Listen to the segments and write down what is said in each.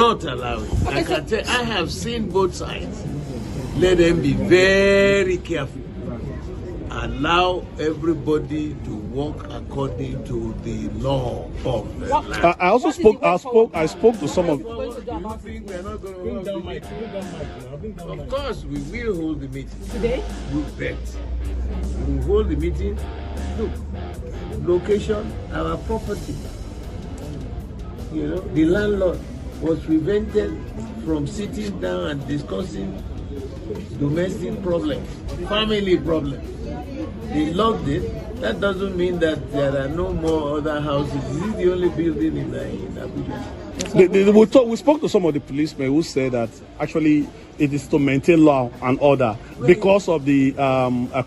Not allow it. Okay, I have seen both sides. Let them be very careful. Allow everybody to work according to the law of the land. I also spoke. I spoke to some of. Of course, we will hold the meeting today. We bet. We will hold the meeting. Look, location, our property. You know, the landlord was prevented from sitting down and discussing domestic problems, family problems. They locked it. That doesn't mean that there are no more other houses. This is the only building in Abuja. We spoke to some of the policemen who said that actually it is to maintain law and order because of the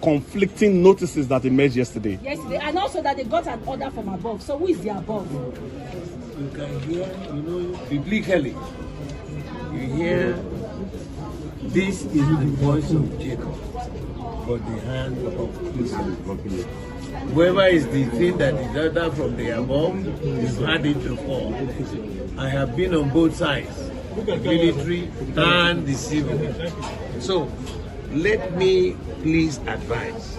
conflicting notices that emerged yesterday. Yesterday, and also that they got an order from above. So who is the above? You can hear, biblically, you hear, this is the voice of Jacob, but the hand of Esau. Whoever is the thing that is other from the above is had it before. I have been on both sides, the military and the civil. So, let me please advise,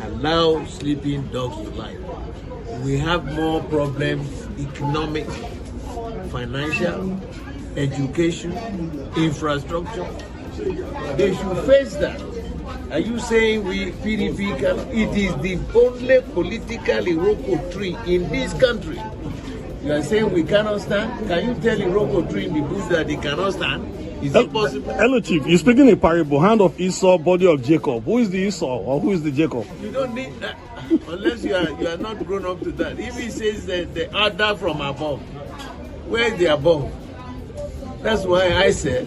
allow sleeping dogs to lie. We have more problems, economic, financial, education, infrastructure. They should face that. Are you saying we PDP can? It is the only political iroko tree in this country. You are saying we cannot stand? Can you tell iroko tree in the bush that they cannot stand? Is it possible? Hello, Chief. You're speaking in parable. Hand of Esau, body of Jacob. Who is the Esau or who is the Jacob? You don't need that unless you are not grown up to that. If he says that the other from above, where is the above? That's why I said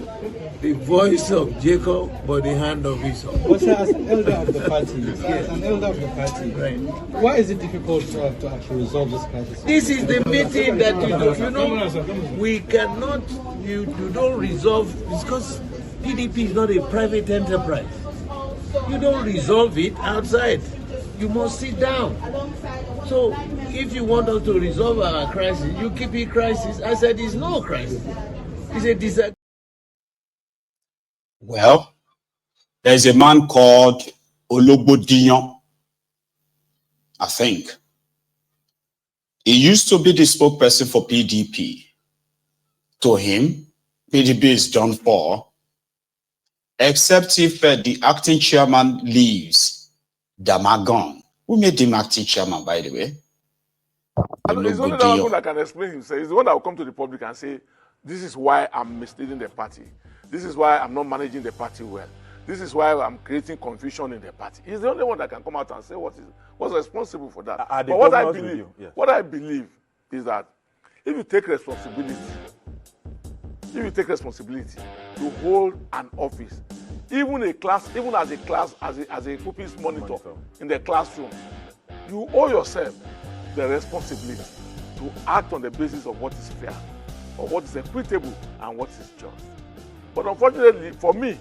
the voice of Jacob, but the hand of Esau. But sir, as an elder of the party, right. Why is it difficult to actually resolve this crisis? This is the meeting that we cannot, you don't resolve, because PDP is not a private enterprise. You don't resolve it outside. You must sit down. So if you want us to resolve our crisis, you keep it crisis. I said it's no crisis. It's a disaster. Well, there's a man called Ologbodiyan, I think. He used to be the spokesperson for PDP. To him, PDP is done for, except if the acting chairman leaves, Damagon. Who made him acting chairman, by the way? It's only that one that can explain himself. He's the one that will come to the public and say, this is why I'm misleading the party. This is why I'm not managing the party well. This is why I'm creating confusion in the party. He's the only one that can come out and say what's responsible for that. But what I believe is that if you take responsibility, to hold an office, even as a pupils monitor in the classroom, you owe yourself the responsibility to act on the basis of what is fair, or what is equitable, and what is just. But unfortunately, for me,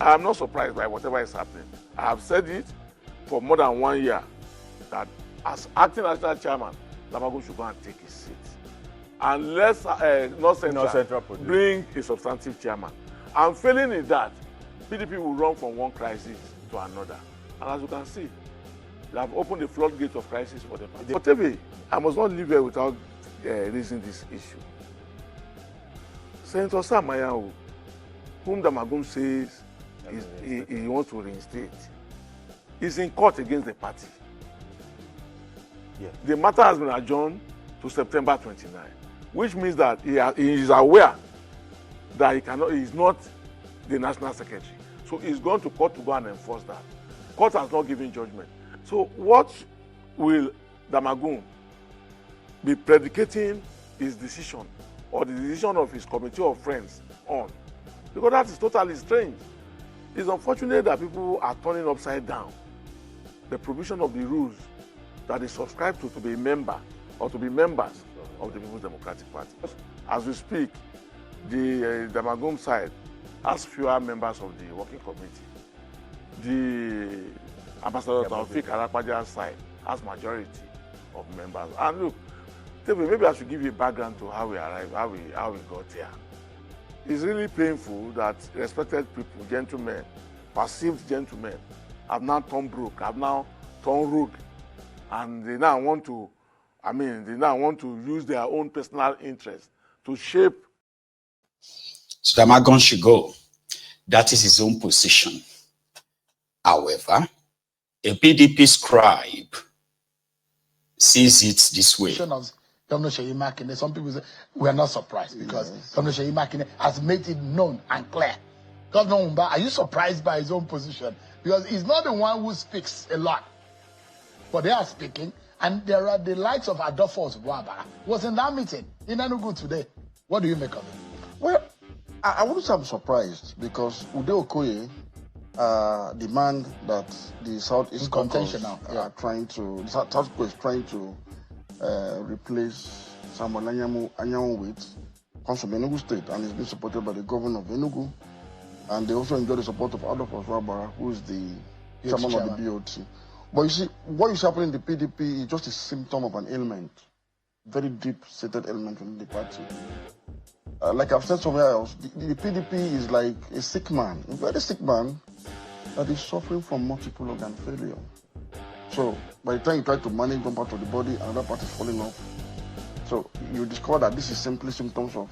I am not surprised by whatever is happening. I have said it for more than 1 year that as acting national chairman, Damagun should go and take his seat. Unless North Central bring a substantive chairman. And failing in that, PDP will run from one crisis to another. And as you can see, they have opened the floodgate of crisis for the party. But anyway, I must not leave here without raising this issue. Senator Sam Mayawu, whom Damagun says he wants to reinstate, is in court against the party. Yeah. The matter has been adjourned to September 29, which means that he is aware that he is not the national secretary. So he's going to court to go and enforce that. Court has not given judgment. So what will Damagun be predicating his decision or the decision of his committee of friends on? Because that is totally strange. It's unfortunate that people are turning upside down the provision of the rules that they subscribe to be a member or to be members of the People's Democratic Party. As we speak, the Damagun side has fewer members of the working committee. The Ambassador Taufik Arapaja's side has majority of members. And look, maybe I should give you a background to how we arrived, how we got here. it's really painful that respected people, gentlemen, perceived gentlemen, have now turned broke, have now turned rogue, and they now want to, they now want to use their own personal interest to shape. So Damagon should go. That is his own position. However, a PDP scribe sees it this way. Governor Seyi Makinde, some people say we are not surprised because Governor Seyi Makinde has made it known and clear. Governor Umba, are you surprised by his own position? Because he's not the one who speaks a lot. But they are speaking, and there are the likes of Adolphus Wabara was in that meeting in Enugu today. What do you make of it? Well, I wouldn't say I'm surprised because Ude Okoye, the man that the Southeast Caucus are trying to, the South Caucus is trying to replace Samuel Anyanwu with, comes from Enugu State and is being supported by the governor of Enugu. And they also enjoy the support of Adolphus Wabara, who is the chairman of the BOT. But you see, what is happening in the PDP is just a symptom of an ailment, very deep-seated ailment within the party. Like I've said somewhere else, the PDP is like a sick man, a very sick man that is suffering from multiple organ failure. So by the time you try to manage one part of the body, another part is falling off. So you discover that this is simply symptoms of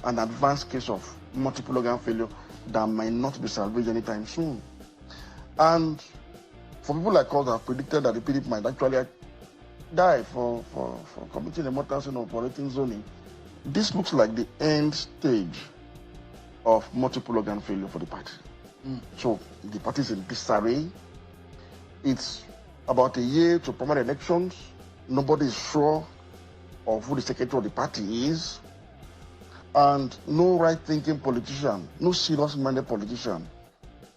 an advanced case of multiple organ failure that might not be salvaged anytime soon. And for people like us that have predicted that the PDP might actually die for committing a mortal sin of operating zoning, this looks like the end stage of multiple organ failure for the party. So the party is in disarray. It's about a year to primary elections. Nobody is sure of who the secretary of the party is. And no right-thinking politician, no serious-minded politician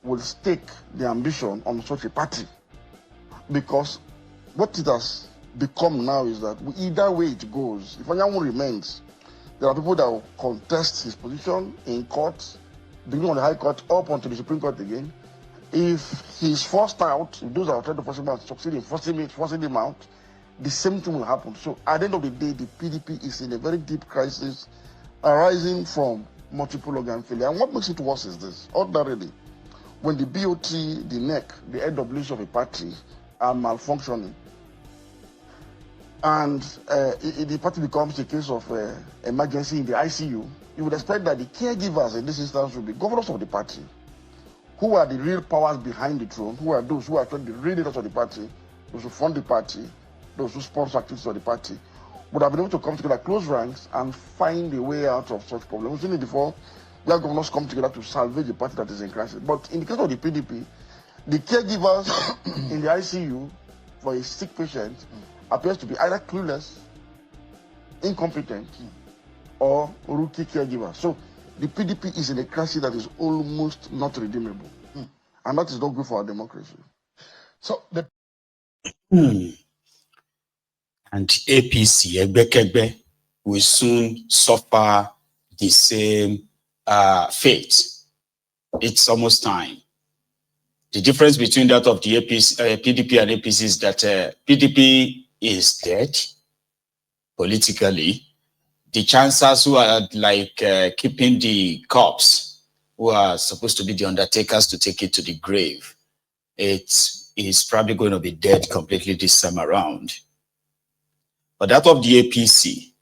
will stake their ambition on such a party. Because what it has become now is that either way it goes, if Anyanwu remains, there are people that will contest his position in court, beginning on the High Court up onto the Supreme Court again. If he's forced out, if those that are trying to force him out succeed in forcing him out, the same thing will happen. So at the end of the day, the PDP is in a very deep crisis arising from multiple organ failure. And what makes it worse is this: ordinarily, when the BOT, the NEC, the AWs of a party are malfunctioning, and the party becomes a case of emergency in the ICU, you would expect that the caregivers in this instance will be governors of the party, who are the real powers behind the throne, who are those who are the real leaders of the party, those who fund the party, those who sponsor activities of the party, would have been able to come together, close ranks, and find a way out of such problems. We've seen it before, where governors come together to salvage a party that is in crisis. But in the case of the PDP, the caregivers in the ICU for a sick patient appears to be either clueless, incompetent, or rookie caregivers. So the PDP is in a crisis that is almost not redeemable. And that is not good for our democracy. So the And APC, Egbekegbe, will soon suffer the same fate. It's almost time. The difference between that of the PDP and APC is that PDP is dead politically. The chancers who are like keeping the corpse, who are supposed to be the undertakers to take it to the grave, it is probably going to be dead completely this time around. But that of the APC,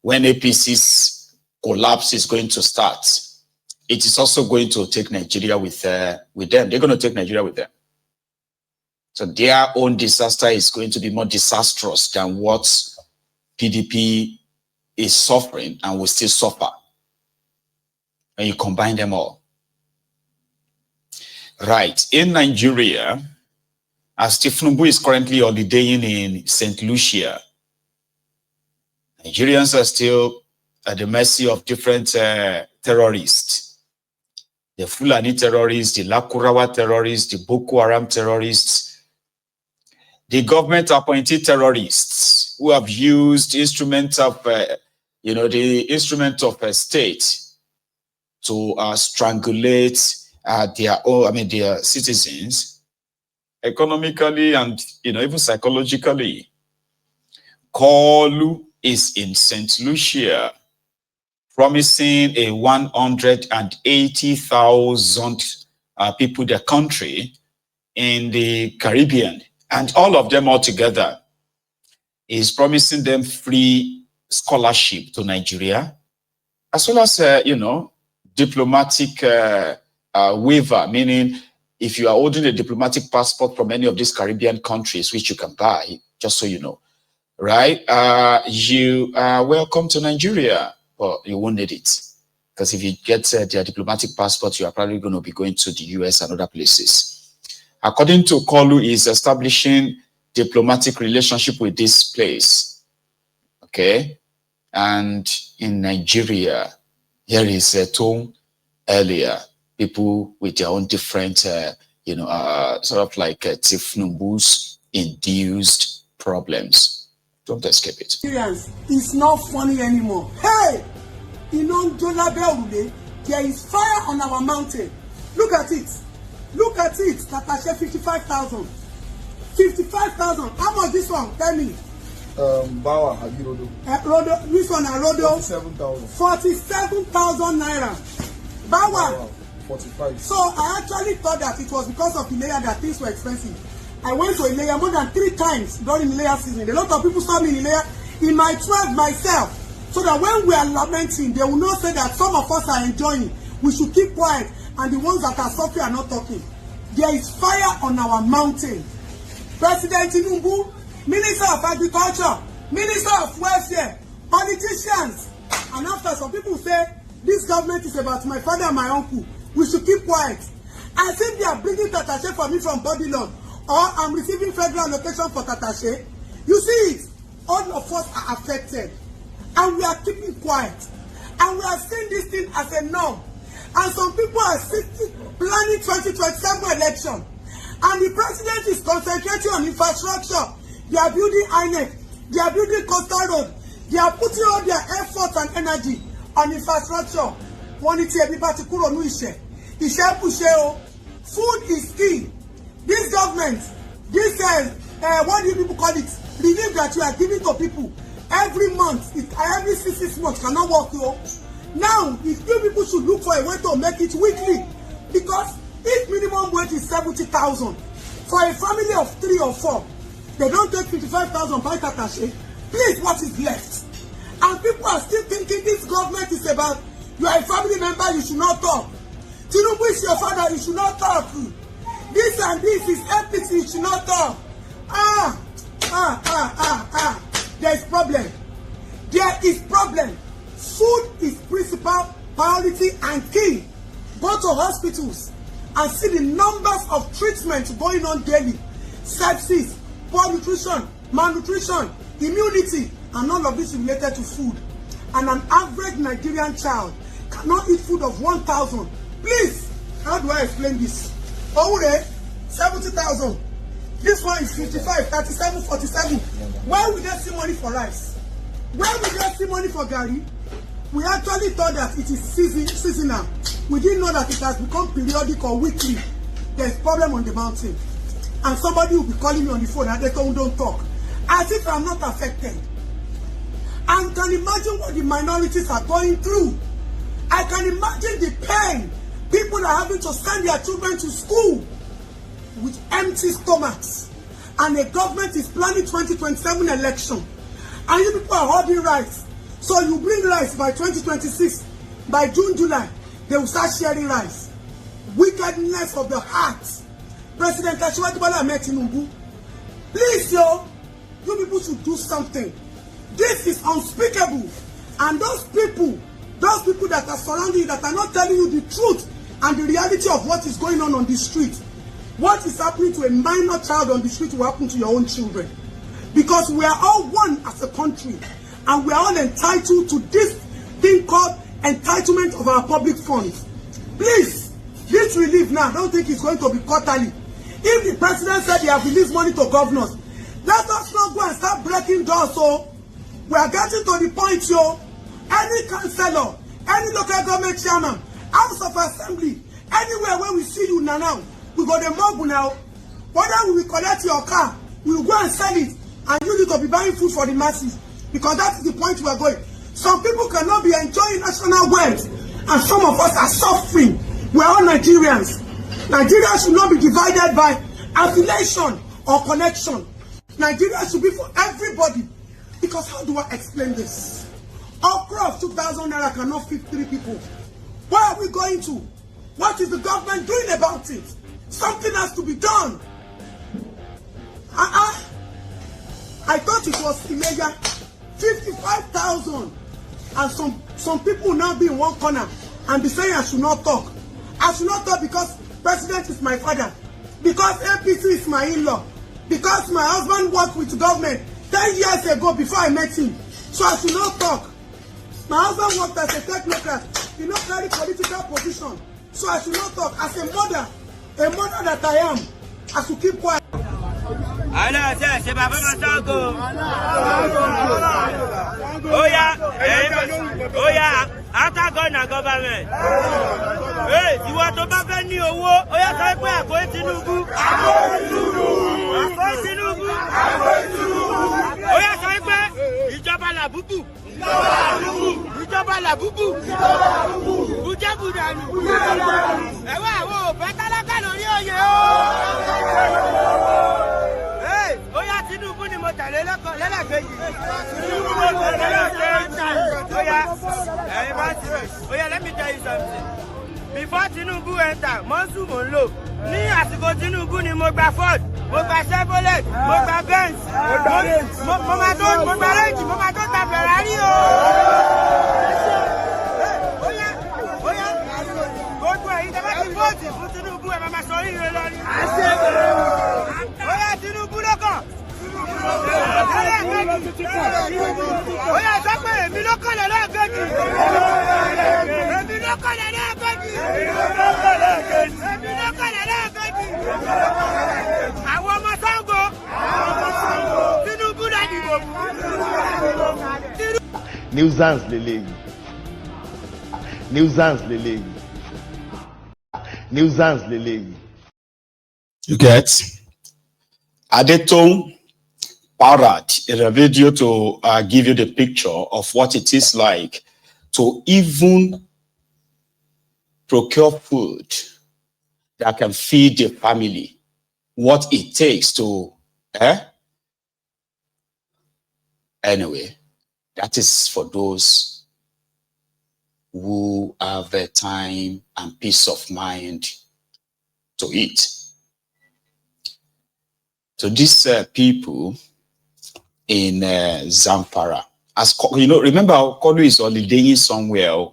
when APC's collapse is going to start, it is also going to take Nigeria with them. They're going to take Nigeria with them. So their own disaster is going to be more disastrous than what PDP is suffering and will still suffer when you combine them all. Right. In Nigeria, as Tinubu is currently holidaying in St. Lucia, Nigerians are still at the mercy of different terrorists. The Fulani terrorists, the Lakurawa terrorists, the Boko Haram terrorists, the government-appointed terrorists who have used instruments of, the instrument of a state to strangulate their citizens economically and even psychologically. Kolu is in St. Lucia. promising a 180,000 people the country in the Caribbean, and all of them all together is promising them free scholarship to Nigeria, as well as, diplomatic waiver, meaning if you are holding a diplomatic passport from any of these Caribbean countries, which you can buy, just so you know, right? You are welcome to Nigeria, but you won't need it. Because if you get their diplomatic passport, you are probably going to be going to the US and other places. According to Kolu, is establishing diplomatic relationship with this place. Okay? And in Nigeria, here is a tone earlier, people with their own different, sort of like Tinubu's induced problems. Don't escape it. It's not funny anymore. Hey! There is fire on our mountain. Look at it. Look at it. Tatashe 55,000. 55,000. How much this one? Tell me. Bawa Habirodo. Rodo. This one, Rodo. 47,000. 47,000 naira. Bawa. 45. So I actually thought that it was because of Ilea that things were expensive. I went to Ilea more than 3 times during Ilea season. A lot of people saw me in Ilea in my 12 myself. So that when we are lamenting, they will not say that some of us are enjoying. We should keep quiet, and the ones that are suffering are not talking. There is fire on our mountain. President Tinubu, Minister of Agriculture, Minister of Welfare, politicians, and after some people say this government is about my father and my uncle, we should keep quiet. As if they are bringing Tatashe for me from Babylon, or I'm receiving federal allocation for Tatashe. You see it, all of us are affected. And we are keeping quiet. And we are seeing this thing as a norm. And some people are planning 2027 election. And the president is concentrating on infrastructure. They are building INEC. They are building Coastal Road. They are putting all their efforts and energy on infrastructure. Food is key. This government, this, what do you people call it? Relief that you are giving to people. Every month, every 6 months cannot work, yo. Now, if you people should look for a way to make it weekly, because if minimum wage is 70,000 for a family of 3 or 4, they don't take 55,000 by Tatashe. Please, what is left? And people are still thinking this government is about you are a family member, you should not talk. Tinubu is your father, you should not talk. This and this is APC, you should not talk. There is problem. There is problem. Food is principal priority and key. Go to hospitals and see the numbers of treatments going on daily. Sepsis, poor nutrition, malnutrition, immunity, and all of this related to food. And an average Nigerian child cannot eat food of 1,000. Please, how do I explain this? Oure, 70,000. This one is 55, 37, 47. Why would they see money for rice? Why would they see money for Gary? We actually thought that it is seasonal. We didn't know that it has become periodic or weekly. There's problem on the mountain. And somebody will be calling me on the phone and they don't talk. As if I'm not affected. And can imagine what the minorities are going through. I can imagine the pain. People are having to send their children to school with empty stomachs, and the government is planning 2027 election, and you people are holding rice. So you bring rice by 2026, by June, July, they will start sharing rice. Wickedness of the heart. President Tinubu, please, you people should do something. This is unspeakable, and those people that are surrounding you, that are not telling you the truth and the reality of what is going on the street. What is happening to a minor child on the street will happen to your own children. Because we are all one as a country. And we are all entitled to this thing called entitlement of our public funds. Please, this relief now, I don't think it's going to be quarterly. If the president said he has released money to governors, let us not go and start breaking doors. So we are getting to the point, yo. Any councillor, any local government chairman, House of Assembly, anywhere where we see you now, we got the mob now. Whether we will collect your car, we will go and sell it and use it to be buying food for the masses. Because that is the point we are going. Some people cannot be enjoying national wealth, and some of us are suffering. We are all Nigerians. Nigeria should not be divided by affiliation or connection. Nigeria should be for everybody. Because how do I explain this? Okra of 2,000 naira cannot feed 3 people. Where are we going to? What is the government doing about it? Something has to be done. I thought it was illegal. 55,000. And some people now be in one corner and be saying I should not talk. I should not talk because President is my father. Because APC is my in-law. Because my husband worked with the government 10 years ago before I met him. So I should not talk. My husband worked as a technocrat. He not carry political position. So I should not talk. As a mother that I am, I should keep quiet. Oh yeah, after government. Hey, you want to back a new war? Oh yeah, I'm going to Tinubu. Oh yeah, ìjọba la bubu. Ìjọba la bubu. Bujabudanu. Ewa wo betalaka lórí oyè o. Hey, oh yeah, Tinubu ni mo tẹ̀lé lẹ́lẹ́kejì. Tinubu mo tẹ̀lé lẹ́lẹ́kejì. Oh yeah, let me tell you something. Before Tinubu enter, Monsu mo ń lò. Ní àsìkò Tinubu ni mo gba Ford, mo gba Chevrolet, mo gba Benz, mo ma tó ta Ferrari o. Oya, gbogbo ẹ̀yin tẹ́ bá ti vóòtì fún Tinubu ẹ máa sọ ire lọ ni. Oya, Tinubu ló kàn. Oya, sọ pé èmi ló kàn lẹ́lẹ́kejì. Èmi ló kàn lẹ́lẹ́kejì. Èmi ló kàn lẹ́lẹ́kejì. Àwọn ọmọ Sango. Tinubu náà dìbò fún. Nuisance lélẹ́yìí. Nuisance lélẹ́yìí. Nuisance lélẹ́yìí. You get? Adetong Parrot in a video to give you the picture of what it is like to even procure food that can feed the family, what it takes to, Anyway, that is for those who have the time and peace of mind to eat. So these people in Zamfara, as you know, remember Kodu is holidaying somewhere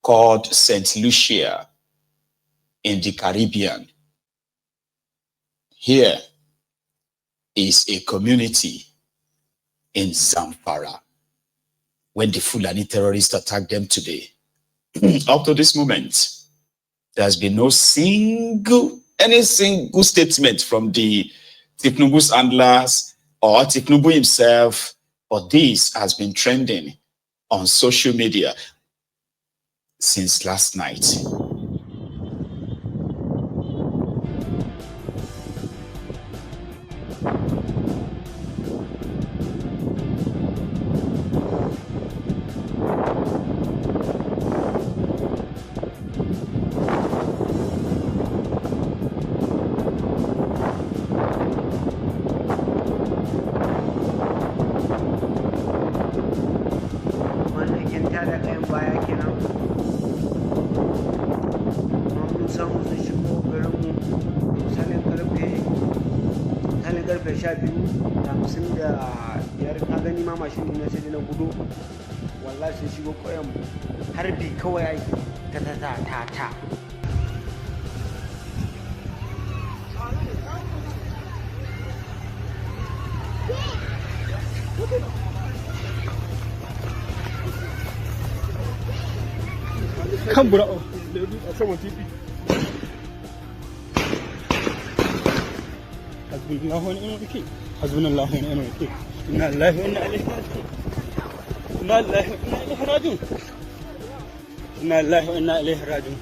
called St. Lucia in the Caribbean. Here is a community in Zamfara when the Fulani terrorists attacked them today. Up to this moment, there's been no single statement from the Tinubu's handlers or Tinubu himself, but this has been trending on social media since last night. Come bro, someone TP. حسبنا الله ونعم الوكيل. حسبنا الله ونعم الوكيل. إنا لله وإنا إليه راجعون. إنا لله وإنا إليه راجعون.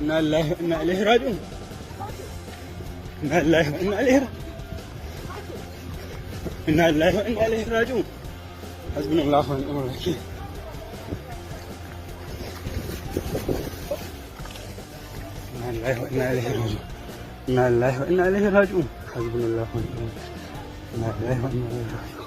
إنا لله وإنا إليه راجعون. إنا لله وإنا إليه راجعون. إنا لله وإنا إليه راجعون. إنا لله وإنا إليه راجعون. حسبنا الله ونعم الوكيل. إنا لله وإنا إليه راجعون إنا لله وإنا إليه راجعون حسبنا الله ونعم الوكيل إنا لله وإنا إليه راجعون